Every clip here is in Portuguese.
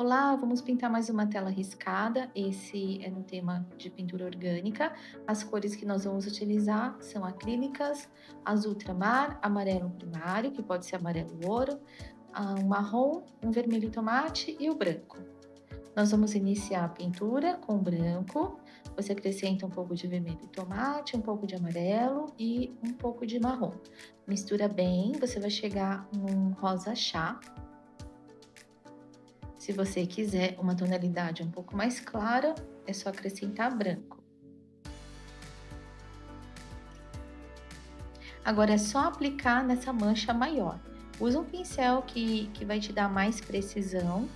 Olá, vamos pintar mais uma tela riscada. Esse é no tema de pintura orgânica. As cores que nós vamos utilizar são acrílicas, azul ultramar, amarelo primário, que pode ser amarelo ouro, um marrom, um vermelho tomate e o branco. Nós vamos iniciar a pintura com o branco. Você acrescenta um pouco de vermelho tomate, um pouco de amarelo e um pouco de marrom. Mistura bem, você vai chegar num rosa chá. Se você quiser uma tonalidade um pouco mais clara, é só acrescentar branco. Agora é só aplicar nessa mancha maior. Usa um pincel que vai te dar mais precisão.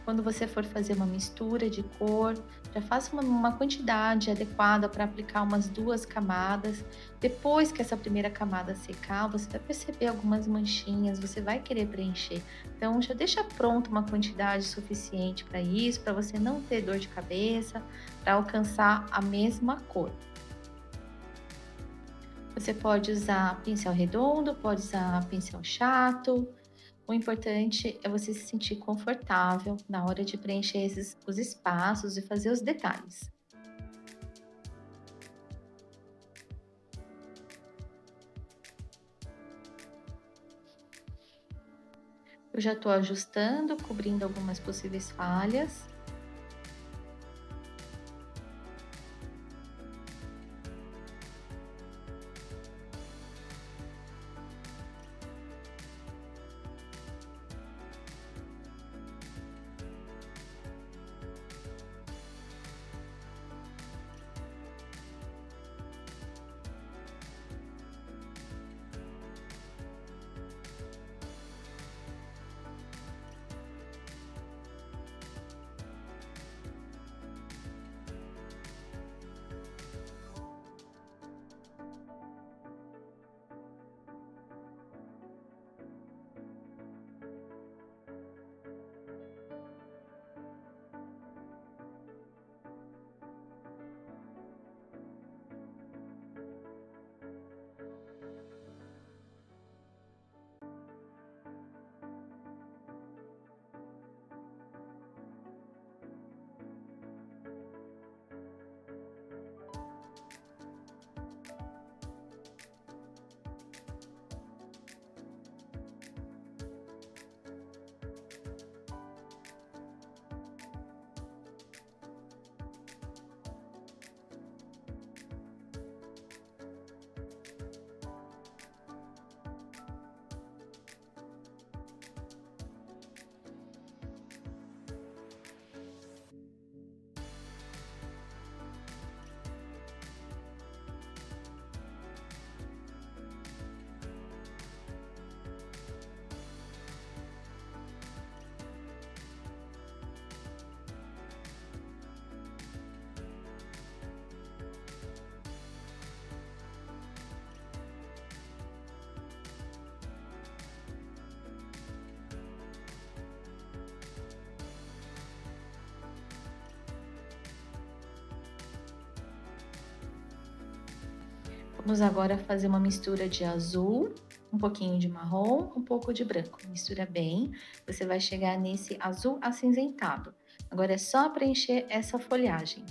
Quando você for fazer uma mistura de cor, já faça uma quantidade adequada para aplicar umas 2 camadas. Depois que essa primeira camada secar, você vai perceber algumas manchinhas, você vai querer preencher. Então já deixa pronto uma quantidade suficiente para isso, para você não ter dor de cabeça, para alcançar a mesma cor. Você pode usar pincel redondo, pode usar pincel chato. O importante é você se sentir confortável na hora de preencher os espaços e fazer os detalhes. Eu já estou ajustando, cobrindo algumas possíveis falhas. Vamos agora fazer uma mistura de azul, um pouquinho de marrom, um pouco de branco. Mistura bem, você vai chegar nesse azul acinzentado. Agora é só preencher essa folhagem.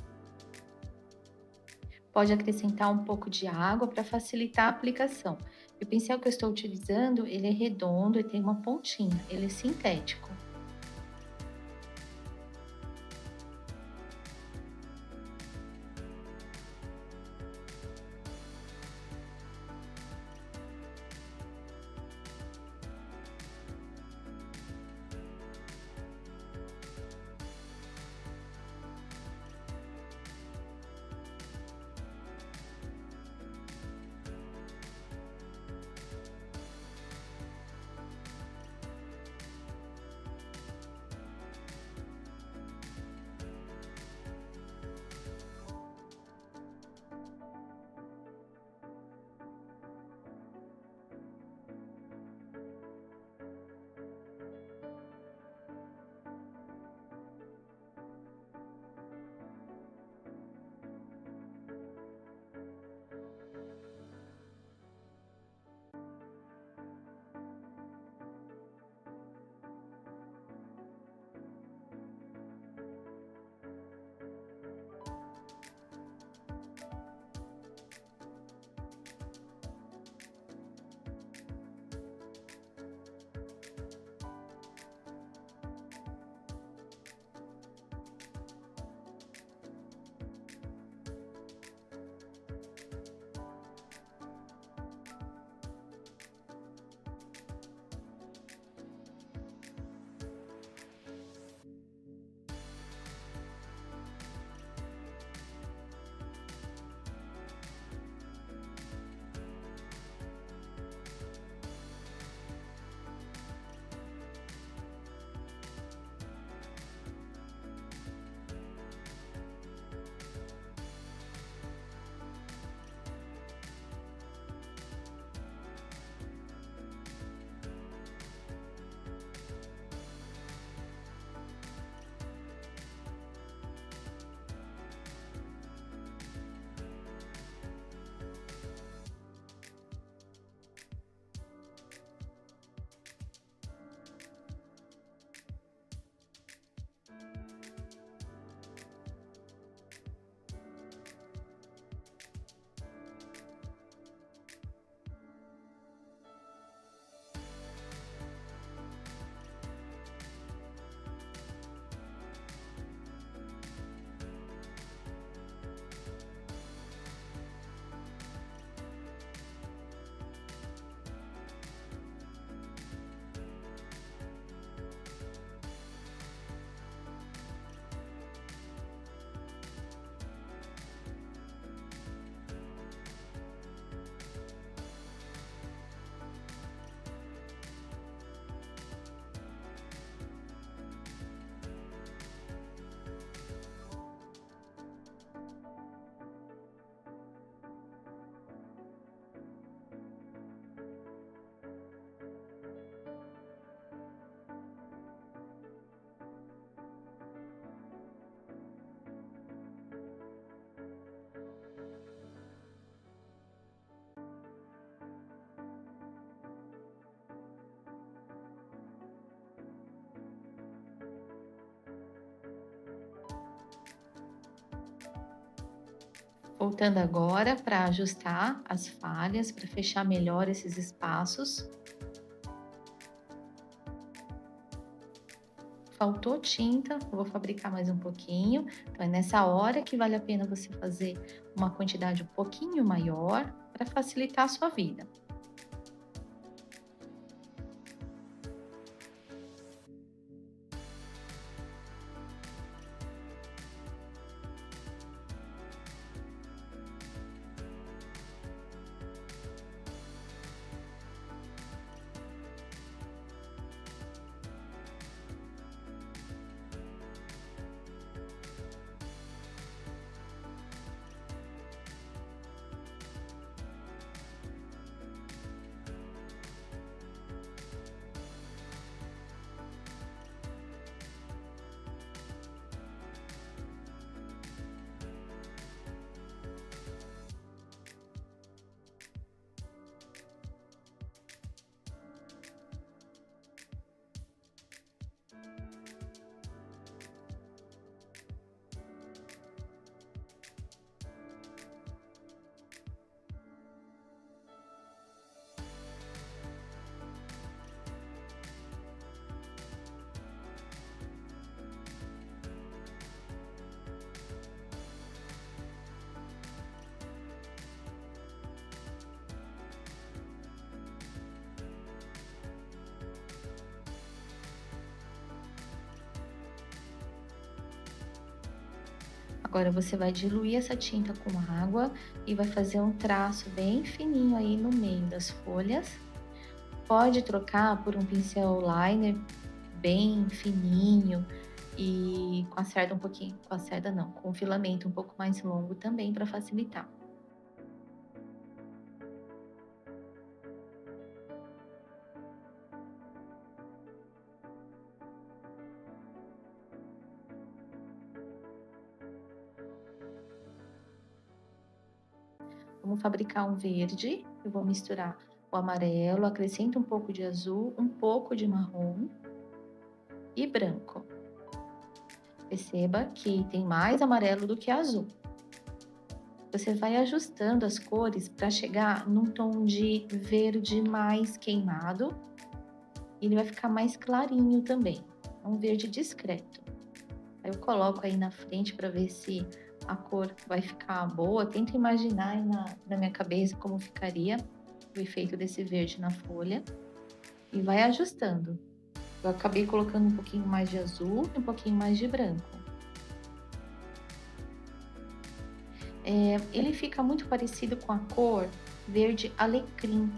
Pode acrescentar um pouco de água para facilitar a aplicação. E o pincel que eu estou utilizando, ele é redondo e tem uma pontinha, ele é sintético. Voltando agora para ajustar as falhas, para fechar melhor esses espaços. Faltou tinta, eu vou fabricar mais um pouquinho. Então é nessa hora que vale a pena você fazer uma quantidade um pouquinho maior para facilitar a sua vida. Agora você vai diluir essa tinta com água e vai fazer um traço bem fininho aí no meio das folhas. Pode trocar por um pincel liner bem fininho e com a cerda um pouquinho, com a cerda não, com o filamento um pouco mais longo também para facilitar. Vamos fabricar um verde, eu vou misturar o amarelo, acrescento um pouco de azul, um pouco de marrom e branco. Perceba que tem mais amarelo do que azul. Você vai ajustando as cores para chegar num tom de verde mais queimado. E ele vai ficar mais clarinho também, é um verde discreto. Aí eu coloco aí na frente para ver se a cor vai ficar boa. Tento imaginar aí na minha cabeça como ficaria o efeito desse verde na folha e vai ajustando. Eu acabei colocando um pouquinho mais de azul e um pouquinho mais de branco. Ele fica muito parecido com a cor verde alecrim,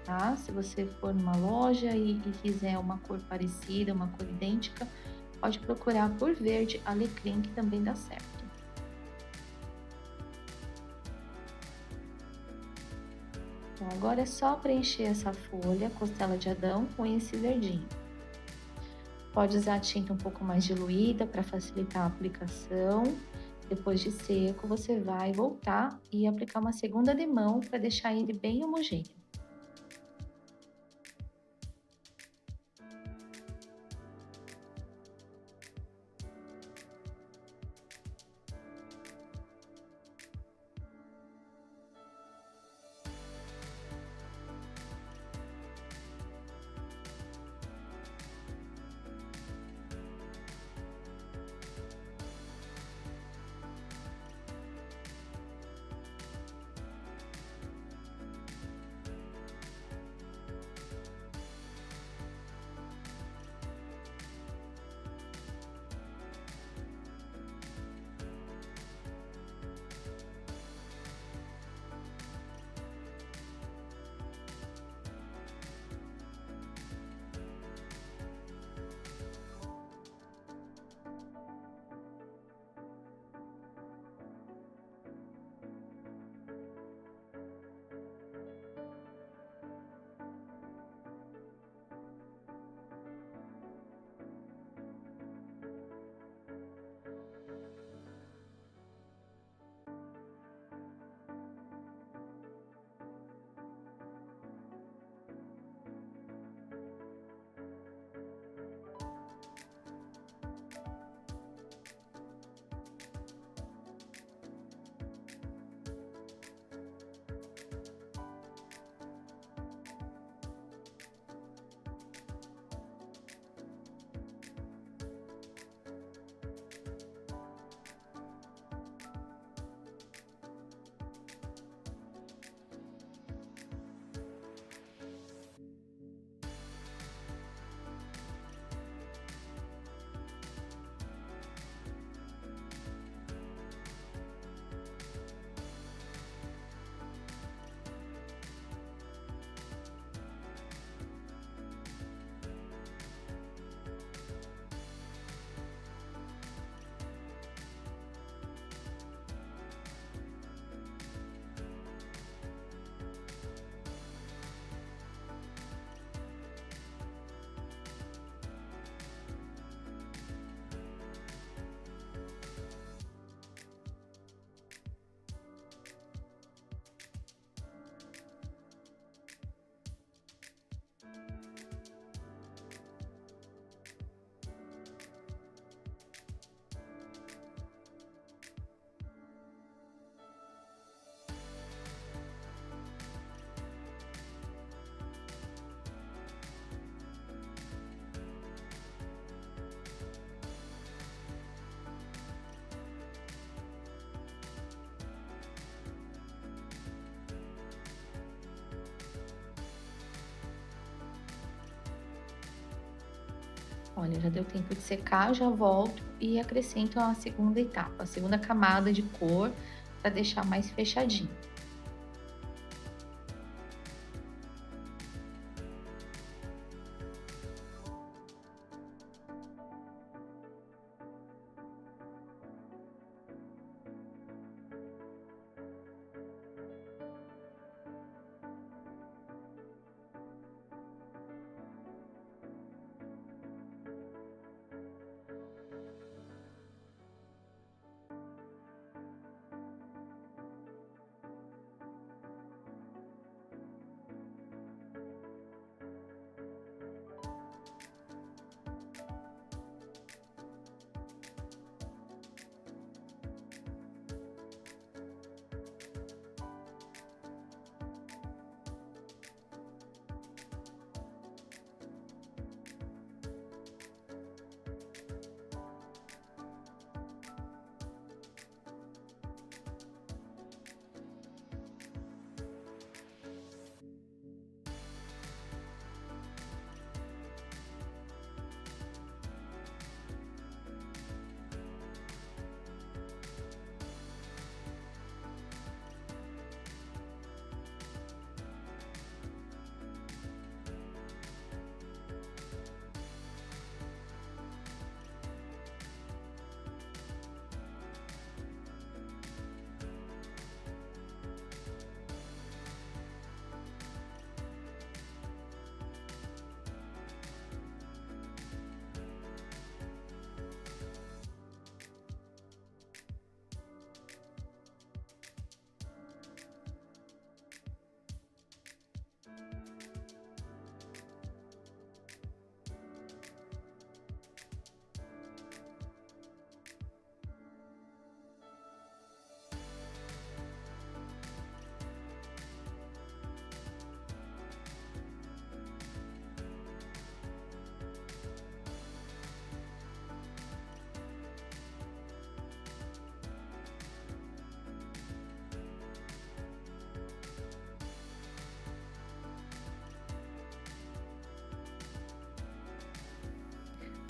tá? Se você for numa loja e quiser uma cor parecida, uma cor idêntica, pode procurar por verde alecrim que também dá certo. Então agora é só preencher essa folha, costela de Adão, com esse verdinho. Pode usar a tinta um pouco mais diluída para facilitar a aplicação. Depois de seco, você vai voltar e aplicar uma segunda demão para deixar ele bem homogêneo. Olha, já deu tempo de secar, já volto e acrescento a segunda etapa, a segunda camada de cor, para deixar mais fechadinho.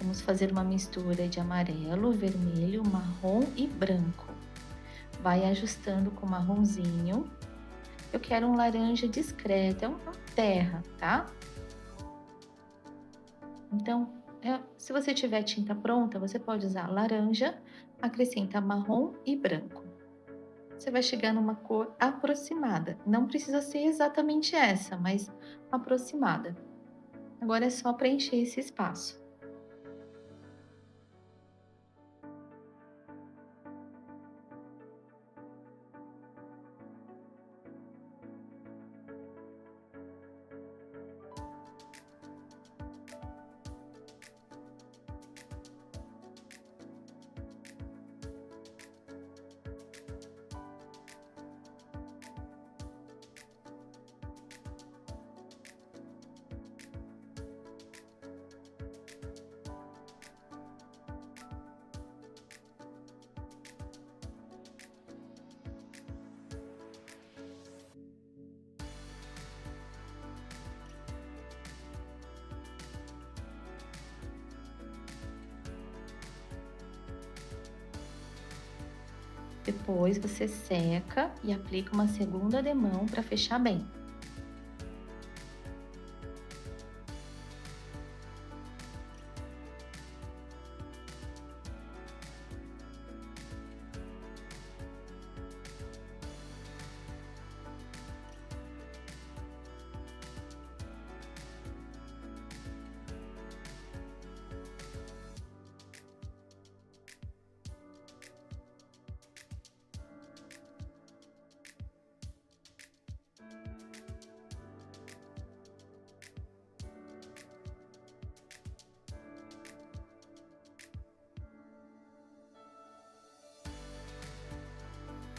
Vamos fazer uma mistura de amarelo, vermelho, marrom e branco. Vai ajustando com o marronzinho. Eu quero um laranja discreto, é uma terra, tá? Então, se você tiver tinta pronta, você pode usar laranja, acrescenta marrom e branco. Você vai chegar numa cor aproximada. Não precisa ser exatamente essa, mas aproximada. Agora é só preencher esse espaço. Depois você seca e aplica uma segunda demão para fechar bem.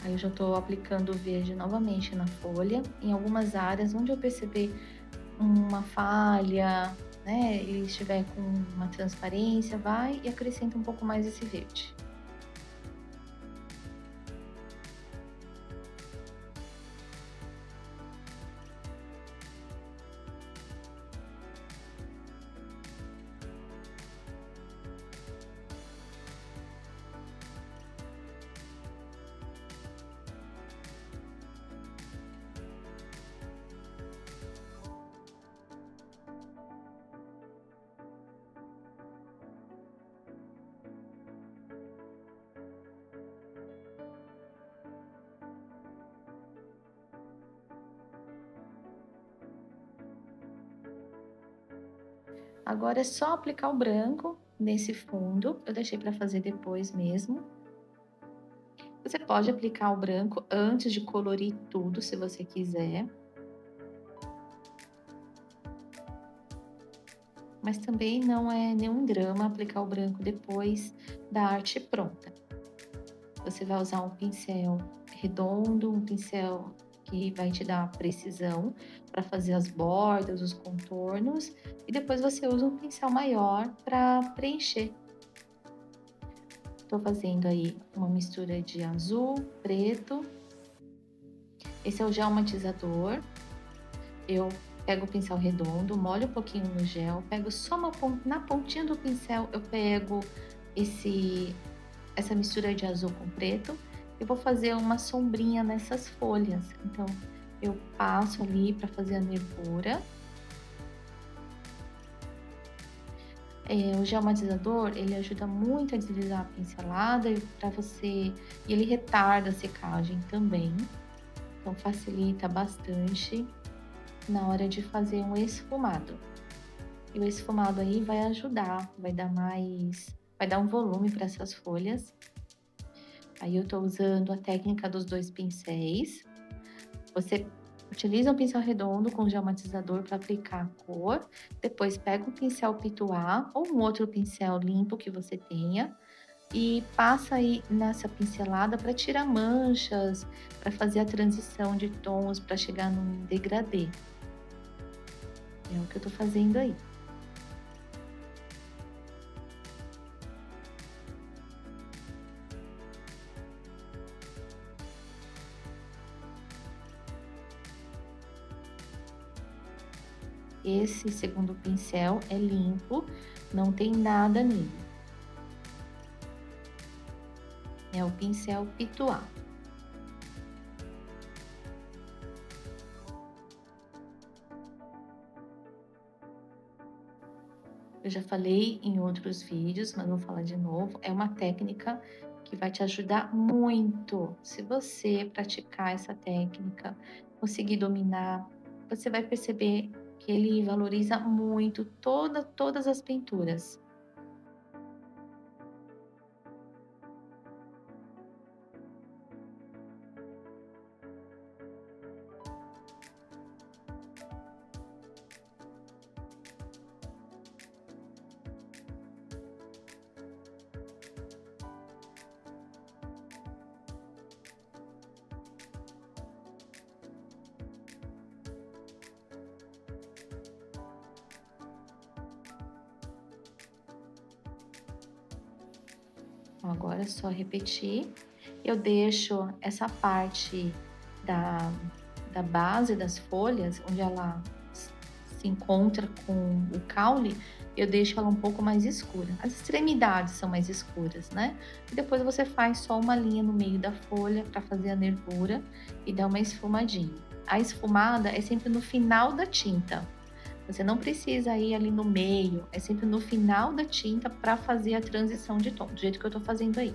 Aí eu já estou aplicando o verde novamente na folha, em algumas áreas onde eu perceber uma falha, né, ele estiver com uma transparência, vai e acrescenta um pouco mais esse verde. Agora é só aplicar o branco nesse fundo, eu deixei para fazer depois mesmo. Você pode aplicar o branco antes de colorir tudo, se você quiser. Mas também não é nenhum drama aplicar o branco depois da arte pronta. Você vai usar um pincel redondo, um pincel que vai te dar precisão para fazer as bordas, os contornos, e depois você usa um pincel maior para preencher. Estou fazendo aí uma mistura de azul, preto. Esse é o gel matizador. Eu pego o pincel redondo, molho um pouquinho no gel, pego só na pontinha do pincel, eu pego essa mistura de azul com preto e vou fazer uma sombrinha nessas folhas. Então, eu passo ali para fazer a nervura. O gel matizador, ele ajuda muito a deslizar a pincelada e ele retarda a secagem também. Então, facilita bastante na hora de fazer um esfumado. E o esfumado aí vai ajudar, vai dar um volume para essas folhas. Aí eu tô usando a técnica dos 2 pincéis. Você utiliza um pincel redondo com gel matizador para aplicar a cor, depois pega um pincel pituá ou um outro pincel limpo que você tenha e passa aí nessa pincelada para tirar manchas, para fazer a transição de tons, para chegar num degradê. É o que eu tô fazendo aí. Esse segundo pincel é limpo, não tem nada nele. É o pincel pituá. Eu já falei em outros vídeos, mas vou falar de novo. É uma técnica que vai te ajudar muito. Se você praticar essa técnica, conseguir dominar, você vai perceber que ele valoriza muito todas as pinturas. Então, agora é só repetir. Eu deixo essa parte da, da base das folhas, onde ela se encontra com o caule, eu deixo ela um pouco mais escura. As extremidades são mais escuras, né? E depois você faz só uma linha no meio da folha para fazer a nervura e dar uma esfumadinha. A esfumada é sempre no final da tinta. Você não precisa ir ali no meio, é sempre no final da tinta para fazer a transição de tom, do jeito que eu tô fazendo aí.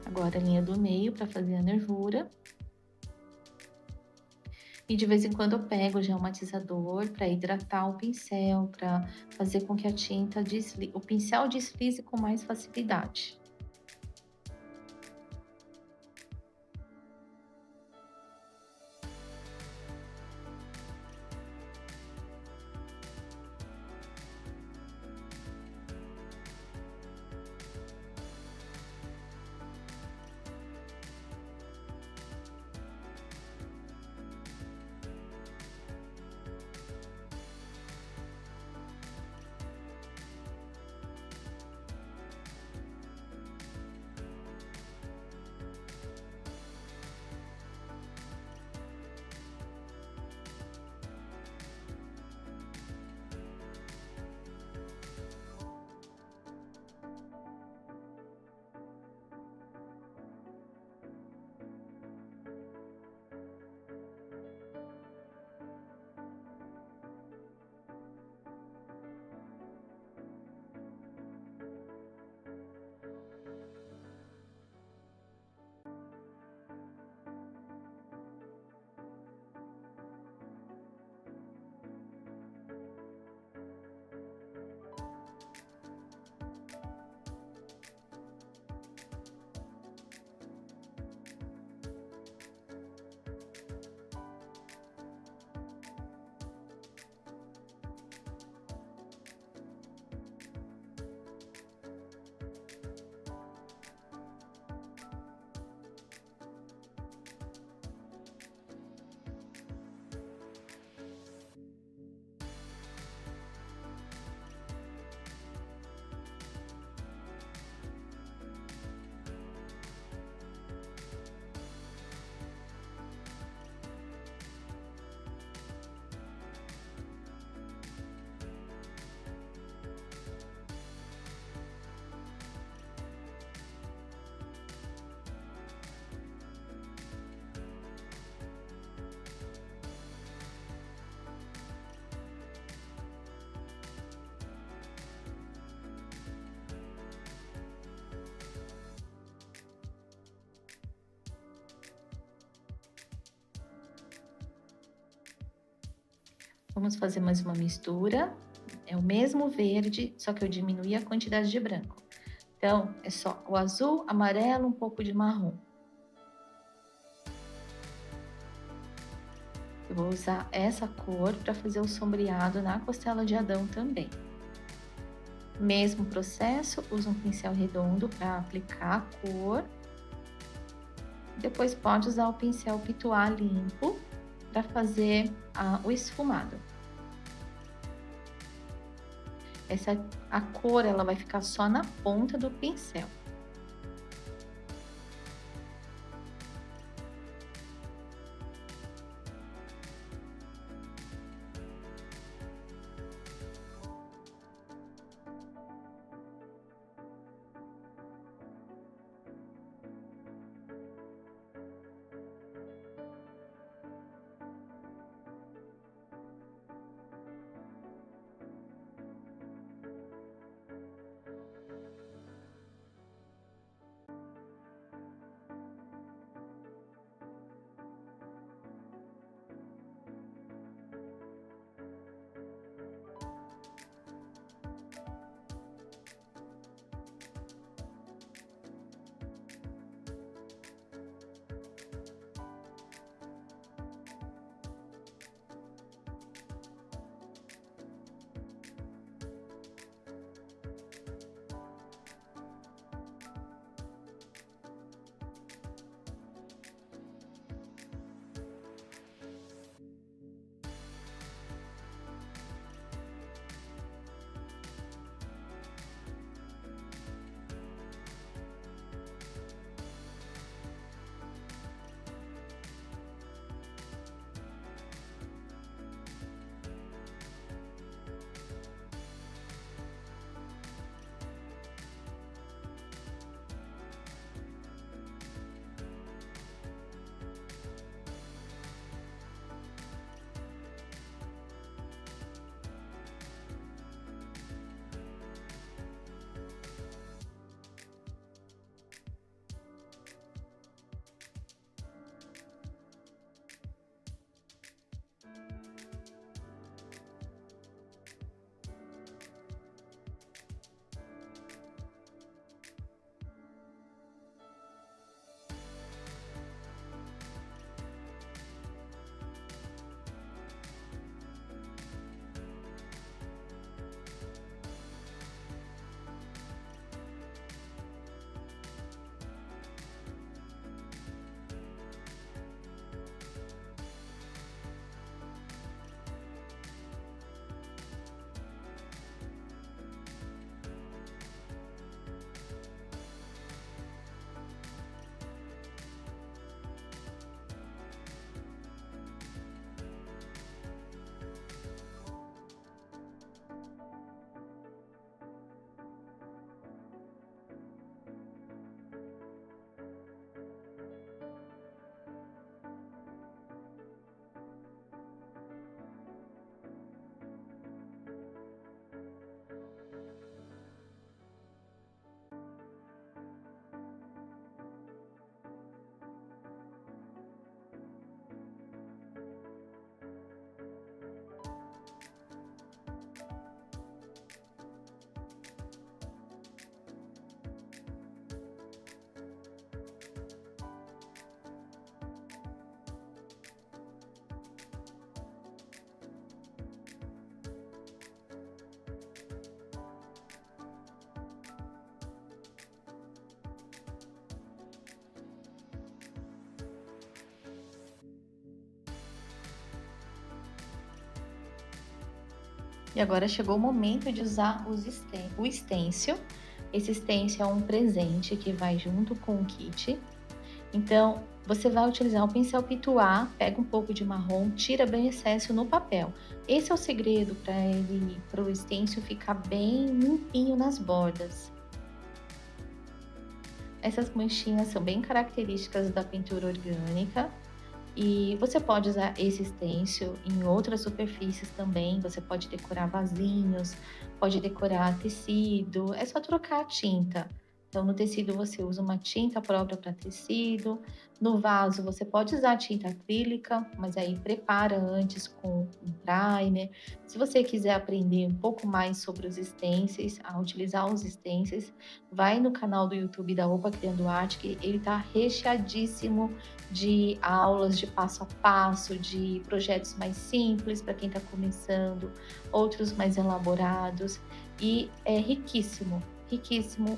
Agora a linha do meio para fazer a nervura. E de vez em quando eu pego o gel matizador para hidratar o pincel, para fazer com que a tinta o pincel deslize com mais facilidade. Vamos fazer mais uma mistura. É o mesmo verde, só que eu diminuí a quantidade de branco. Então, é só o azul, amarelo, um pouco de marrom. Eu vou usar essa cor para fazer o sombreado na costela de Adão também. Mesmo processo, usa um pincel redondo para aplicar a cor. Depois pode usar o pincel pituá limpo para fazer o esfumado. A cor ela vai ficar só na ponta do pincel. E agora chegou o momento de usar o stencil. Esse stencil é um presente que vai junto com o kit. Então, você vai utilizar o pincel pituá, pega um pouco de marrom, tira bem o excesso no papel. Esse é o segredo para o stencil ficar bem limpinho nas bordas. Essas manchinhas são bem características da pintura orgânica. E você pode usar esse stencil em outras superfícies também, você pode decorar vasinhos, pode decorar tecido, é só trocar a tinta. Então, no tecido você usa uma tinta própria para tecido, no vaso você pode usar tinta acrílica, mas aí prepara antes com um primer. Se você quiser aprender um pouco mais sobre os stencils, a utilizar os stencils, vai no canal do YouTube da Opa Criando Arte, que ele tá recheadíssimo de aulas de passo a passo, de projetos mais simples para quem está começando, outros mais elaborados, e é riquíssimo, riquíssimo.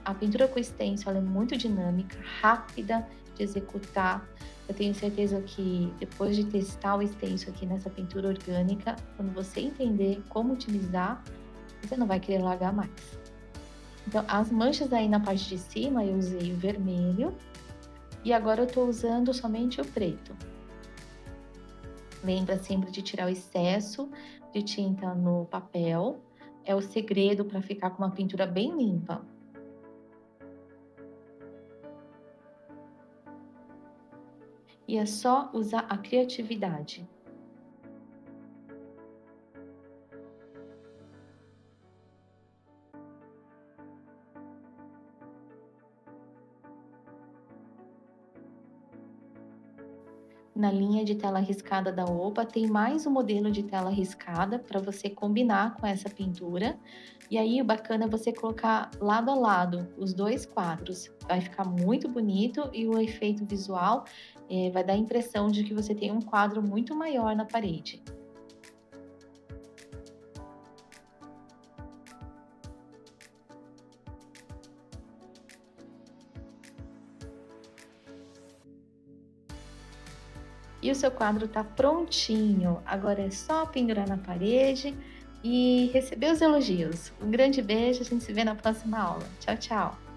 A pintura com stencil ela é muito dinâmica, rápida de executar. Eu tenho certeza que depois de testar o stencil aqui nessa pintura orgânica, quando você entender como utilizar, você não vai querer largar mais. Então, as manchas aí na parte de cima eu usei o vermelho e agora eu estou usando somente o preto. Lembra sempre de tirar o excesso de tinta no papel, é o segredo para ficar com uma pintura bem limpa. E é só usar a criatividade. Na linha de tela riscada da Opa, tem mais um modelo de tela riscada para você combinar com essa pintura. E aí, o bacana é você colocar lado a lado os dois quadros. Vai ficar muito bonito e o efeito visual vai dar a impressão de que você tem um quadro muito maior na parede. E o seu quadro está prontinho. Agora é só pendurar na parede e receber os elogios. Um grande beijo, a gente se vê na próxima aula. Tchau, tchau.